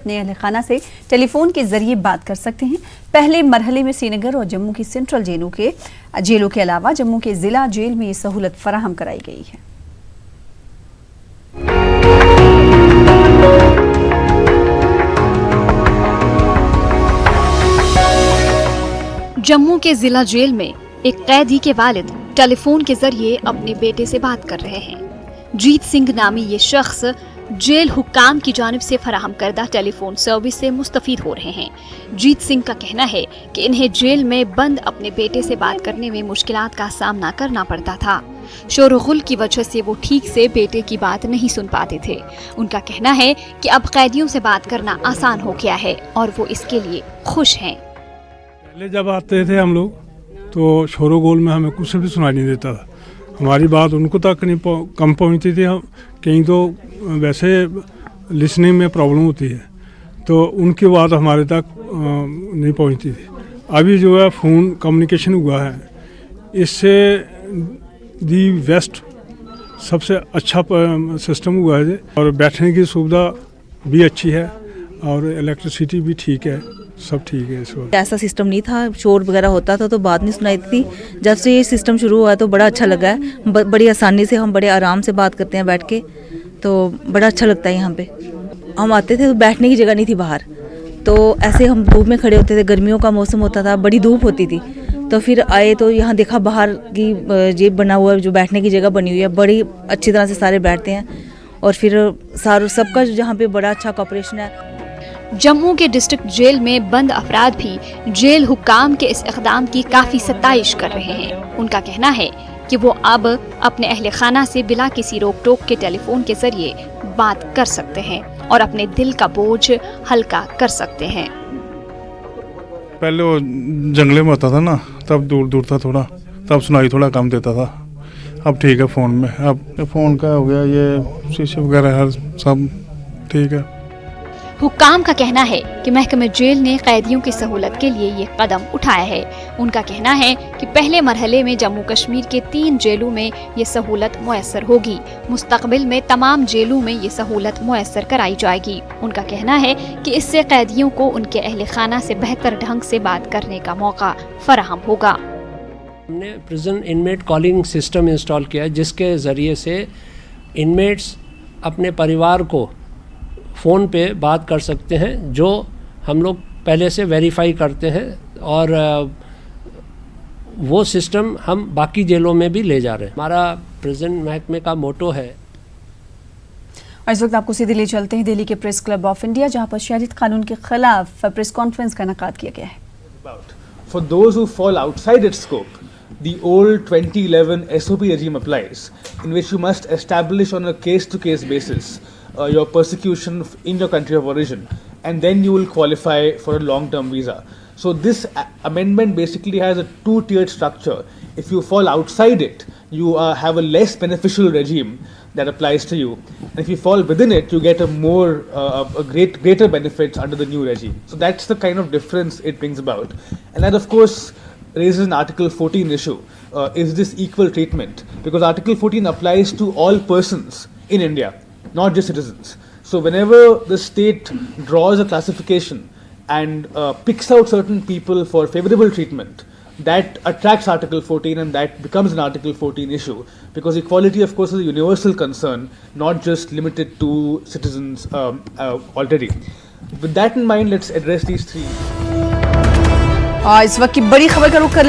अपने अहल खाना से टेलीफोन के जरिए बात कर सकते हैं। पहले मरहले में श्रीनगर और जम्मू की सेंट्रल जेलों के अलावा जम्मू के जिला जेल में ये सहूलत फराहम कराई गई है। जम्मू के जिला जेल में एक कैदी के वालिद टेलीफोन के जरिए अपने बेटे से बात कर रहे हैं। जीत सिंह नामी ये शख्स जेल हुक्काम की जानिब से फराहम करदा टेलीफोन सर्विस से मुस्तफीद हो रहे हैं। जीत सिंह का कहना है कि इन्हें जेल में बंद अपने बेटे से बात करने में मुश्किलात का सामना करना पड़ता था। शोरगुल की वजह से वो ठीक से बेटे की बात नहीं सुन पाते थे। उनका कहना है कि अब कैदियों से बात करना आसान हो गया है और वो इसके लिए खुश हैं। पहले जब आते थे हम लोग तो शोरगुल में हमें कुछ भी सुनाई नहीं देता था, हमारी बात उनको तक नहीं कम पहुंचती थी। हम कहीं तो वैसे लिसनिंग में प्रॉब्लम होती है तो उनकी बात हमारे तक नहीं पहुंचती थी। अभी जो है फ़ोन कम्युनिकेशन हुआ है, इससे दी बेस्ट सबसे अच्छा सिस्टम हुआ है और बैठने की सुविधा भी अच्छी है और इलेक्ट्रिसिटी भी ठीक है, सब ठीक है इस वक्त। ऐसा सिस्टम नहीं था, शोर वगैरह होता था तो बात नहीं सुनाई थी। जब से ये सिस्टम शुरू हुआ तो बड़ा अच्छा लगा है। बड़ी आसानी से हम बड़े आराम से बात करते हैं बैठ के, तो बड़ा अच्छा लगता है। यहाँ पे हम आते थे तो बैठने की जगह नहीं थी बाहर, तो ऐसे हम धूप में खड़े होते थे। गर्मियों का मौसम होता था, बड़ी धूप होती थी, तो फिर आए तो यहाँ देखा बाहर की जेब बना हुआ जो बैठने की जगह बनी हुई है, बड़ी अच्छी तरह से सारे बैठते हैं और फिर सबका यहाँ पे बड़ा अच्छा कोऑपरेशन है। जम्मू के डिस्ट्रिक्ट जेल में बंद अफराद भी जेल हुक्काम के इस इक़दाम की काफी सताइश कर रहे हैं। उनका कहना है कि वो अब अपने अहले खाना से बिला किसी रोक टोक के टेलीफोन के जरिए बात कर सकते हैं और अपने दिल का बोझ हल्का कर सकते हैं। पहले वो जंगले में होता था ना, तब दूर दूर था थोड़ा, तब सुनाई थोड़ा कम देता था। अब ठीक है फ़ोन में, अब फ़ोन का हो गया, ये शीशे वगैरह हर सब ठीक है। हुक्काम का कहना है कि महकमे जेल ने कैदियों की सहूलत के लिए ये कदम उठाया है। उनका कहना है कि पहले मरहले में जम्मू कश्मीर के 3 जेलों में ये सहूलत मुयस्सर होगी। मुस्तकबिल में तमाम जेलों में ये सहूलत मुयस्सर कराई जाएगी। उनका कहना है कि इससे कैदियों को उनके अहले खाना से बेहतर ढंग से बात करने का मौका फराहम होगा। हमने prison inmate calling system install किया है, जिसके ज़रिए से इनमेट्स अपने परिवार को फ़ोन पे बात कर सकते हैं, जो हम लोग पहले से वेरीफाई करते हैं और वो सिस्टम हम बाकी जेलों में भी ले जा रहे हैं। हमारा प्रिजन महकमे का मोटो है। और इस वक्त आपको सीधे ले चलते हैं दिल्ली के प्रेस क्लब ऑफ इंडिया, जहां पर शहरियत कानून के खिलाफ प्रेस कॉन्फ्रेंस का इनेकाद किया गया है। For those who fall outside its scope, the old 2011 SOP regime applies, in which you must establish on a case-to-case basis your persecution in your country of origin, and then you will qualify for a long-term visa. So this amendment basically has a 2-tiered structure. If you fall outside it, you have a less beneficial regime that applies to you, and if you fall within it, you get greater benefits under the new regime. So that's the kind of difference it brings about, and that of course raises an Article 14 issue. Is this equal treatment? Because Article 14 applies to all persons in India, not just citizens. So whenever the state draws a classification and picks out certain people for favorable treatment, that attracts Article 14 and that becomes an Article 14 issue, because equality of course is a universal concern, not just limited to citizens already. With that in mind, let's address these three. इस वक्त की बड़ी खबर का रुख कर लेते हैं।